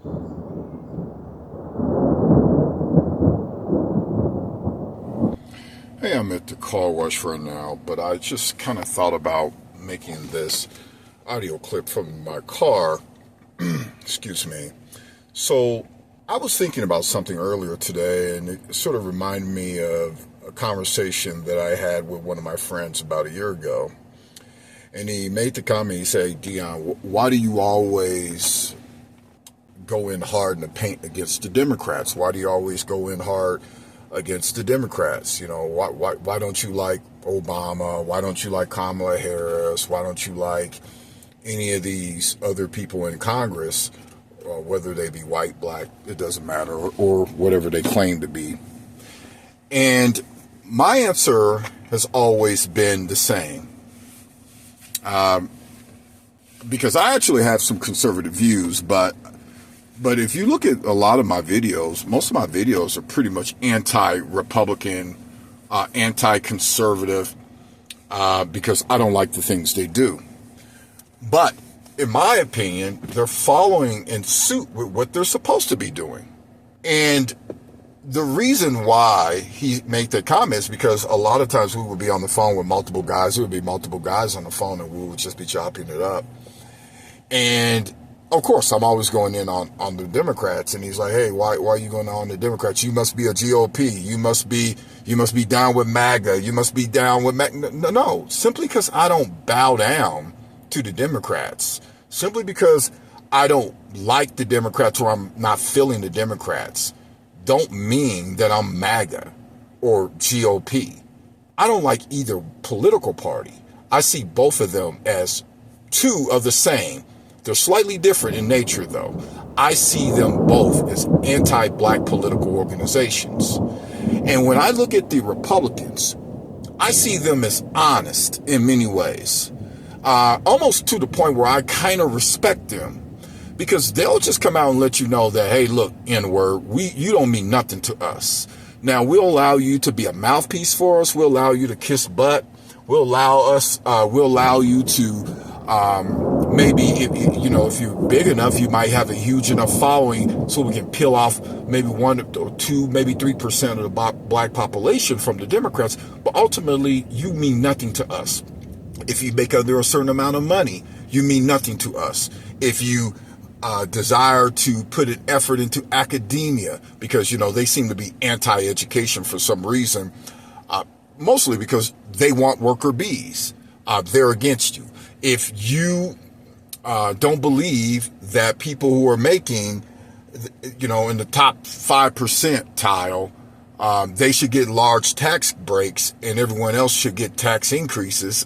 Hey, I'm at the car wash right now, but I just kind of thought about making this audio clip from my car. Excuse me. So I was thinking about something earlier today, and it sort of reminded me of a conversation that I had with one of my friends about a year ago. And he made the comment, he said, Dion, why do you always go in hard in the paint against the Democrats? Why do you always go in hard against the Democrats? You know, why don't you like Obama? Why don't you like Kamala Harris? Why don't you like any of these other people in Congress, whether they be white, black, it doesn't matter, or whatever they claim to be? And my answer has always been the same. Because I actually have some conservative views, but if you look at a lot of my videos, most of my videos are pretty much anti-Republican, anti-conservative, because I don't like the things they do. But in my opinion, they're following in suit with what they're supposed to be doing. And the reason why he made that comment is because a lot of times we would be on the phone with multiple guys. There would be multiple guys on the phone, and we would just be chopping it up. And of course, I'm always going in on the Democrats, and he's like, "Hey, why are you going on the Democrats? You must be a GOP. You must be down with MAGA. You must be down with MAGA." No, simply because I don't bow down to the Democrats. Simply because I don't like the Democrats or I'm not feeling the Democrats don't mean that I'm MAGA or GOP. I don't like either political party. I see both of them as two of the same. They're slightly different in nature, though. I see them both as anti-black political organizations. And when I look at the Republicans, I see them as honest in many ways, almost to the point where I kind of respect them. Because they'll just come out and let you know that, hey, look, N-word, you don't mean nothing to us. Now, we'll allow you to be a mouthpiece for us. We'll allow you to kiss butt. We'll allow you to, maybe, if you're big enough, you might have a huge enough following so we can peel off maybe 1 or 2, maybe 3% of the black population from the Democrats. But ultimately, you mean nothing to us. If you make under a certain amount of money, you mean nothing to us. If you desire to put an effort into academia, because, they seem to be anti-education for some reason, mostly because they want worker bees. They're against you. If you don't believe that people who are making, in the top 5% tile, they should get large tax breaks and everyone else should get tax increases,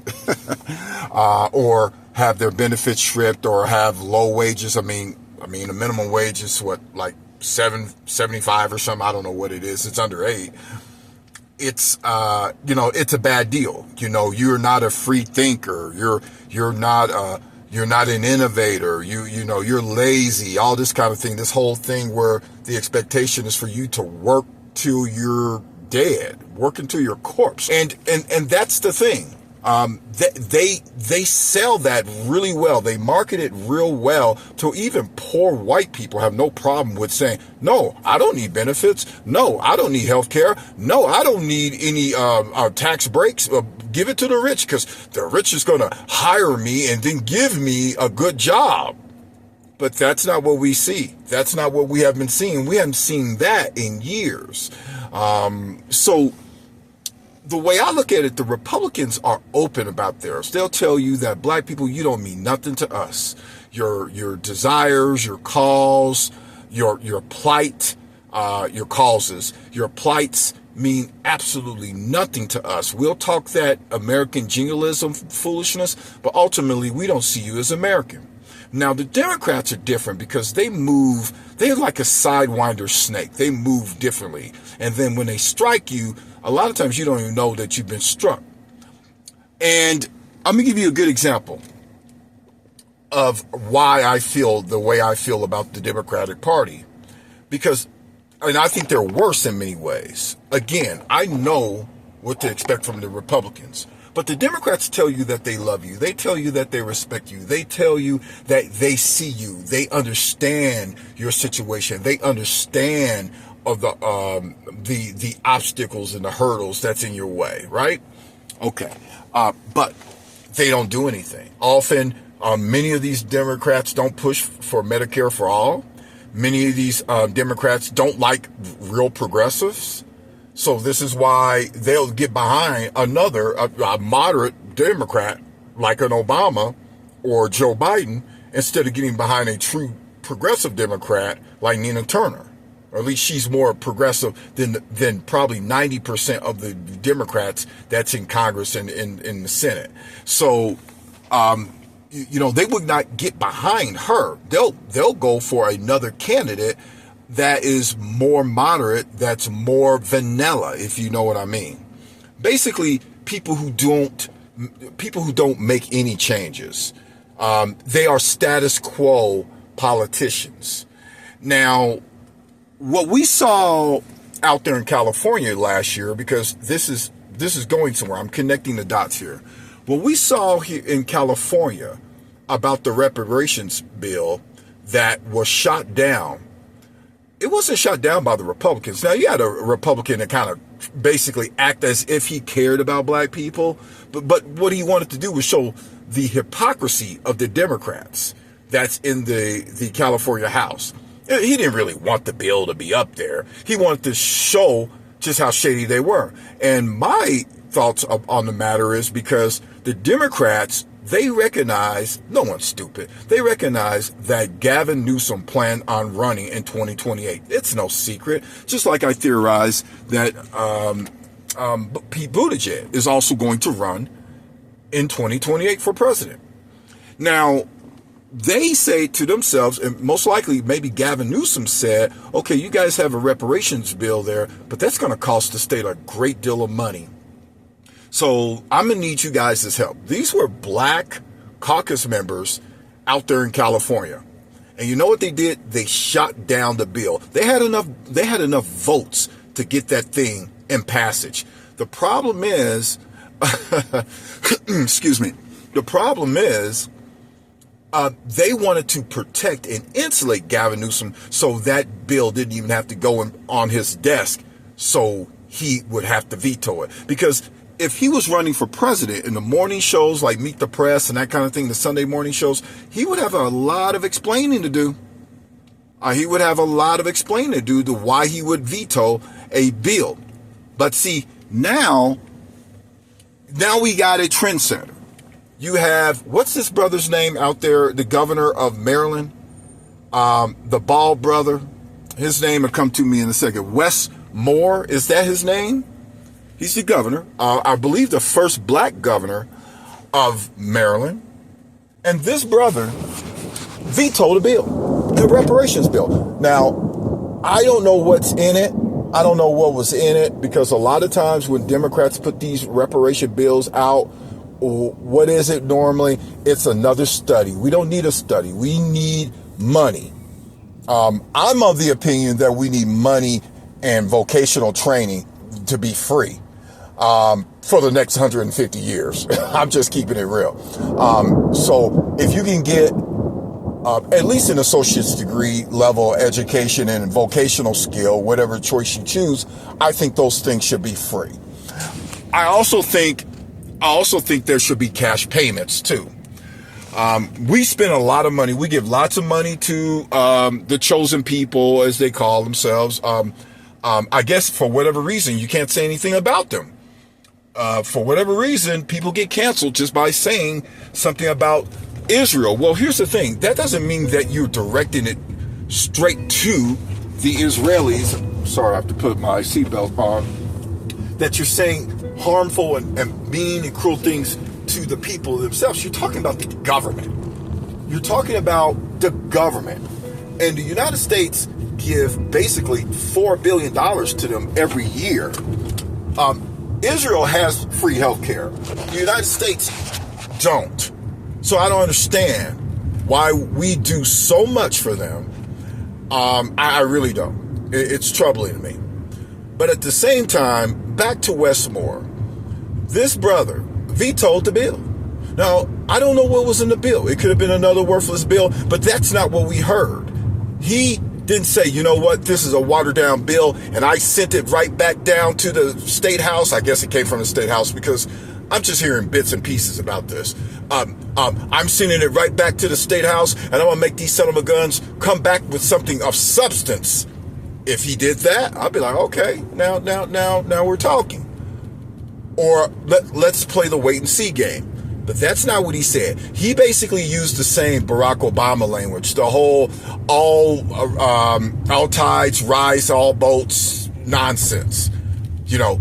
or have their benefits stripped, or have low wages. I mean, the minimum wage is what, like $7.75 or something. I don't know what it is. It's under $8. It's, it's a bad deal. You're not a free thinker. You're not an innovator. You're lazy, all this kind of thing. This whole thing where the expectation is for you to work till you're dead, work until your corpse. And that's the thing. They sell that really well. They market it real well to even poor white people have no problem with saying, no, I don't need benefits. No, I don't need health care. No, I don't need any tax breaks. Give it to the rich, because the rich is going to hire me and then give me a good job. But that's not what we see. That's not what we have been seeing. We haven't seen that in years. So the way I look at it, the Republicans are open about theirs. They'll tell you that black people, you don't mean nothing to us. Your desires, your calls, your plight, your causes, your plights mean absolutely nothing to us. We'll talk that American jingoism foolishness, but ultimately we don't see you as American. Now, the Democrats are different because they're like a sidewinder snake. They move differently. And then when they strike you, a lot of times you don't even know that you've been struck. And I'm going to give you a good example of why I feel the way I feel about the Democratic Party. Because, I think they're worse in many ways. Again, I know what to expect from the Republicans. But the Democrats tell you that they love you. They tell you that they respect you. They tell you that they see you. They understand your situation. They understand of the obstacles and the hurdles that's in your way, right? Okay. But they don't do anything. Often, many of these Democrats don't push for Medicare for all. Many of these Democrats don't like real progressives. So this is why they'll get behind another a moderate Democrat like an Obama or Joe Biden instead of getting behind a true progressive Democrat like Nina Turner. Or at least she's more progressive than probably 90% of the Democrats that's in Congress and in the Senate. So, they would not get behind her. They'll go for another candidate that is more moderate, that's more vanilla, if you know what I mean. Basically, people who don't make any changes. They are status quo politicians. Now, what we saw out there in California last year, because this is going somewhere, I'm connecting the dots here. What we saw here in California about the reparations bill that was shot down, it wasn't shot down by the Republicans. Now, you had a Republican that kind of basically act as if he cared about black people, but what he wanted to do was show the hypocrisy of the Democrats that's in the California House. He didn't really want the bill to be up there. He wanted to show just how shady they were. And my thoughts on the matter is because the Democrats, they recognize, no one's stupid, they recognize that Gavin Newsom planned on running in 2028. It's no secret. Just like I theorized that Pete Buttigieg is also going to run in 2028 for president. Now, they say to themselves, and most likely maybe Gavin Newsom said, okay, you guys have a reparations bill there, but that's going to cost the state a great deal of money. So I'm going to need you guys' help. These were black caucus members out there in California. And you know what they did? They shot down the bill. They had enough votes to get that thing in passage. The problem is, excuse me, the problem is, they wanted to protect and insulate Gavin Newsom so that bill didn't even have to go on his desk so he would have to veto it. Because if he was running for president in the morning shows like Meet the Press and that kind of thing, the Sunday morning shows, he would have a lot of explaining to do. He would have a lot of explaining to do to why he would veto a bill. But see, now we got a trendsetter. You have, what's this brother's name out there? The governor of Maryland, the bald brother. His name will come to me in a second. Wes Moore, is that his name? He's the governor. I believe the first black governor of Maryland. And this brother vetoed a bill, the reparations bill. Now, I don't know what's in it. I don't know what was in it, because a lot of times when Democrats put these reparation bills out, what is it normally? It's another study. We don't need a study. We need money. I'm of the opinion that we need money and vocational training to be free for the next 150 years. I'm just keeping it real. So if you can get at least an associate's degree level education and vocational skill, whatever choice you choose, I think those things should be free. I also think there should be cash payments too. We spend a lot of money. We give lots of money to the chosen people, as they call themselves. I guess for whatever reason, you can't say anything about them. For whatever reason, people get canceled just by saying something about Israel. Well, here's the thing. That doesn't mean that you're directing it straight to the Israelis. Sorry, I have to put my seatbelt on. That you're saying harmful and mean and cruel things to the people themselves. You're talking about the government. You're talking about the government. And the United States give basically $4 billion to them every year. Israel has free health care. The United States don't. So I don't understand why we do so much for them. I really don't. It's troubling to me. But at the same time, back to Wes Moore. This brother vetoed the bill. Now, I don't know what was in the bill. It could have been another worthless bill, but that's not what we heard. He didn't say, you know what, this is a watered down bill, and I sent it right back down to the state house. I guess it came from the state house because I'm just hearing bits and pieces about this. I'm sending it right back to the state house, and I'm gonna make these son of a guns come back with something of substance. If he did that, I'd be like, okay, now we're talking. Or let's play the wait and see game. But that's not what he said. He basically used the same Barack Obama language, the whole all tides rise, all boats nonsense. You know,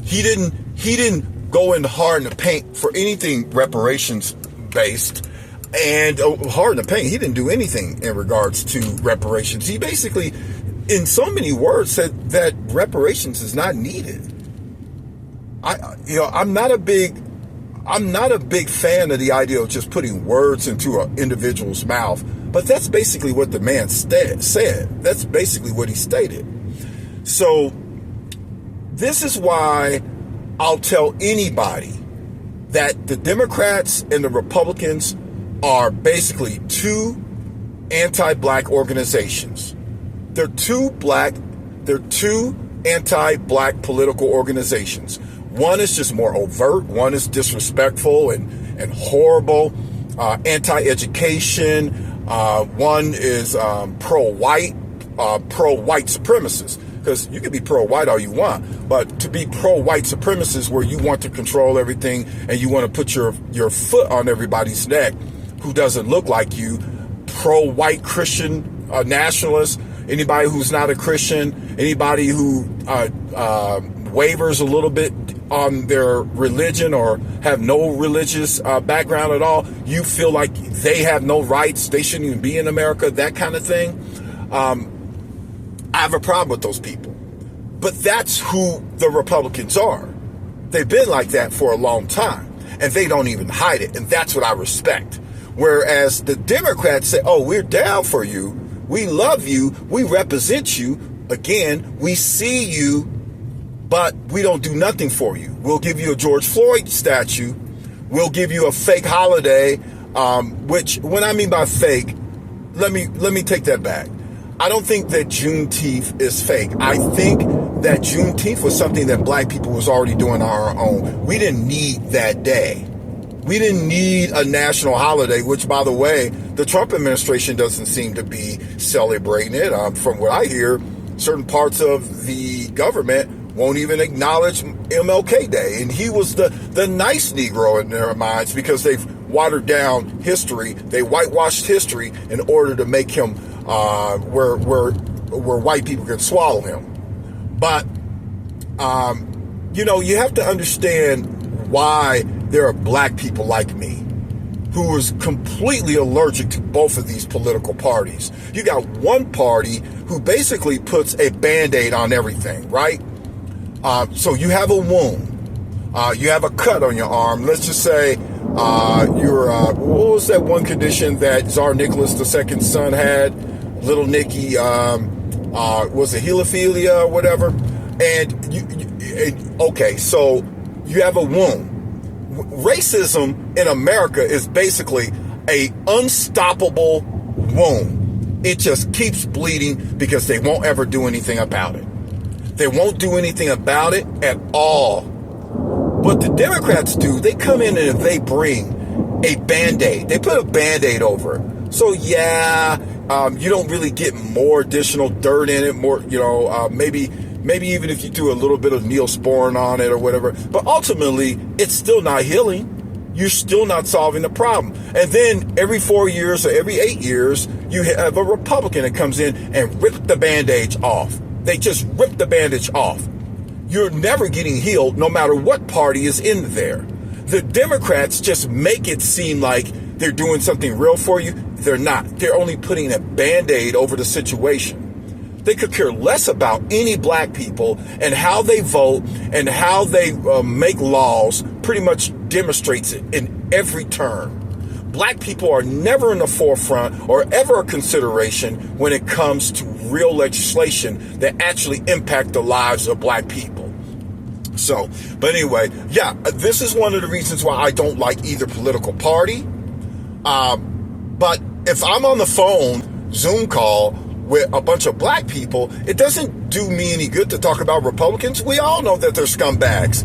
he didn't go in hard in the paint for anything reparations based, and hard in the paint. He didn't do anything in regards to reparations. He basically, in so many words, said that reparations is not needed. I'm not a big fan of the idea of just putting words into an individual's mouth, but that's basically what the man said. That's basically what he stated. So this is why I'll tell anybody that the Democrats and the Republicans are basically two anti-black organizations. They're two anti-black political organizations. One is just more overt. One is disrespectful and horrible, anti-education. One is pro-white supremacist. Because you can be pro-white all you want, but to be pro-white supremacist where you want to control everything and you want to put your foot on everybody's neck who doesn't look like you, pro-white Christian nationalist, anybody who's not a Christian, anybody who wavers a little bit on their religion or have no religious background at all, you feel like they have no rights, they shouldn't even be in America, that kind of thing. I have a problem with those people. But that's who the Republicans are. They've been like that for a long time, and they don't even hide it, and that's what I respect. Whereas the Democrats say, oh, we're down for you, we love you, we represent you, again, we see you, but we don't do nothing for you. We'll give you a George Floyd statue, we'll give you a fake holiday, which, when I mean by fake, let me take that back. I don't think that Juneteenth is fake. I think that Juneteenth was something that black people was already doing on our own. We didn't need that day. We didn't need a national holiday, which, by the way, the Trump administration doesn't seem to be celebrating it. From what I hear, certain parts of the government won't even acknowledge MLK Day. And he was the nice Negro in their minds because they've watered down history. They whitewashed history in order to make him where white people can swallow him. But, you have to understand why there are black people like me who is completely allergic to both of these political parties. You got one party who basically puts a Band-Aid on everything, right? So you have a wound. You have a cut on your arm. Let's just say what was that one condition that Tsar Nicholas II's son had? Little Nicky, was it hemophilia or whatever? And okay, so you have a wound. Racism in America is basically a unstoppable wound. It just keeps bleeding because they won't ever do anything about it. They won't do anything about it at all. What the Democrats do, they come in and they bring a Band-Aid. They put a Band-Aid over it. So yeah, you don't really get more additional dirt in it, maybe even if you do a little bit of Neosporin on it or whatever. But ultimately, it's still not healing. You're still not solving the problem. And then every 4 years or every 8 years, you have a Republican that comes in and rips the bandage off. They just rip the bandage off. You're never getting healed no matter what party is in there. The Democrats just make it seem like they're doing something real for you. They're not. They're only putting a Band-Aid over the situation. They could care less about any black people, and how they vote and how they make laws pretty much demonstrates it in every term. Black people are never in the forefront or ever a consideration when it comes to real legislation that actually impact the lives of black people. So, but anyway, yeah, this is one of the reasons why I don't like either political party. But if I'm on the phone, Zoom call with a bunch of black people, it doesn't do me any good to talk about Republicans. We all know that they're scumbags.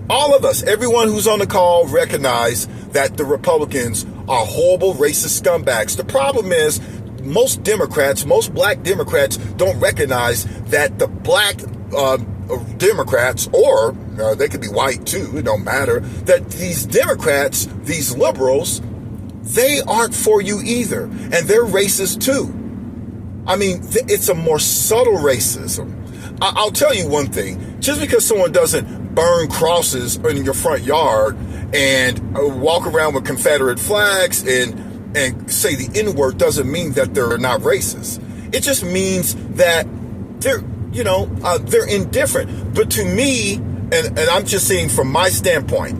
All of us, everyone who's on the call, recognize that the Republicans are horrible, racist scumbags. The problem is most Democrats, most black Democrats don't recognize that the black Democrats, or they could be white too, it don't matter, that these Democrats, these liberals, they aren't for you either. And they're racist too. I mean, it's a more subtle racism. I'll tell you one thing. Just because someone doesn't burn crosses in your front yard and walk around with Confederate flags and say the N-word doesn't mean that they're not racist. It just means that they're indifferent. But to me, and I'm just saying from my standpoint,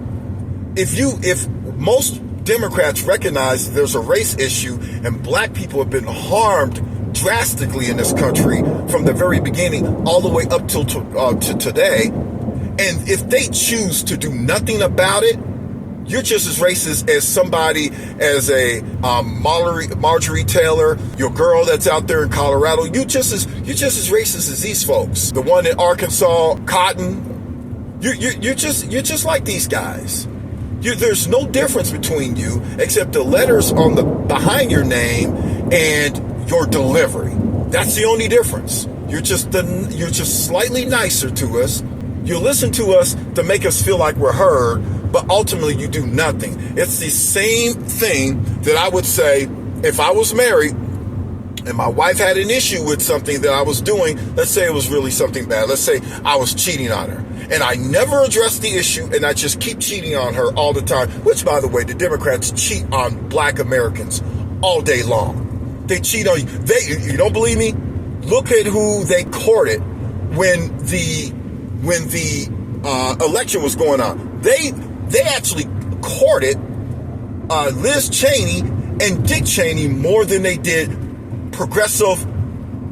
if most Democrats recognize there's a race issue and black people have been harmed drastically in this country from the very beginning all the way up till to today, and if they choose to do nothing about it, you're just as racist as somebody, as a Marjorie Taylor, your girl that's out there in Colorado. You're just as racist as these folks. The one in Arkansas, Cotton. You're just like these guys. There's no difference between you except the letters on the behind your name and your delivery. That's the only difference. You're just slightly nicer to us. You listen to us to make us feel like we're heard, but ultimately you do nothing. It's the same thing that I would say if I was married and my wife had an issue with something that I was doing. Let's say it was really something bad. Let's say I was cheating on her and I never addressed the issue and I just keep cheating on her all the time, which, by the way, the Democrats cheat on black Americans all day long. They cheat on you. You don't believe me? Look at who they courted when the election was going on. They actually courted Liz Cheney and Dick Cheney more than they did progressive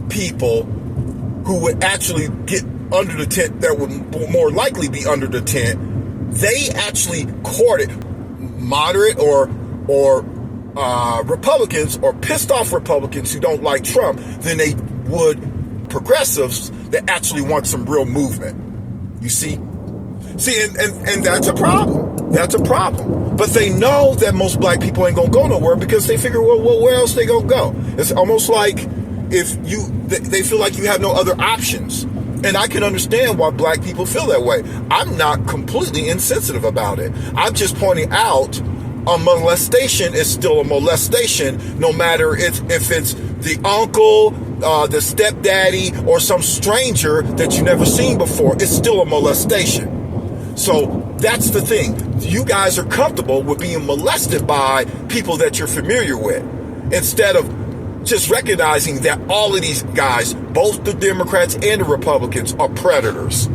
people who would actually get under the tent, that would more likely be under the tent. They actually courted moderate or Republicans, or pissed off Republicans who don't like Trump, than they would progressives that actually want some real movement. You see, and that's a problem. That's a problem. But they know that most black people ain't gonna go nowhere because they figure, well, where else they gonna go? It's almost like they feel like you have no other options. And I can understand why black people feel that way. I'm not completely insensitive about it. I'm just pointing out a molestation is still a molestation, no matter if it's the uncle, the stepdaddy, or some stranger that you never seen before. It's still a molestation. So that's the thing. You guys are comfortable with being molested by people that you're familiar with, instead of just recognizing that all of these guys, both the Democrats and the Republicans, are predators.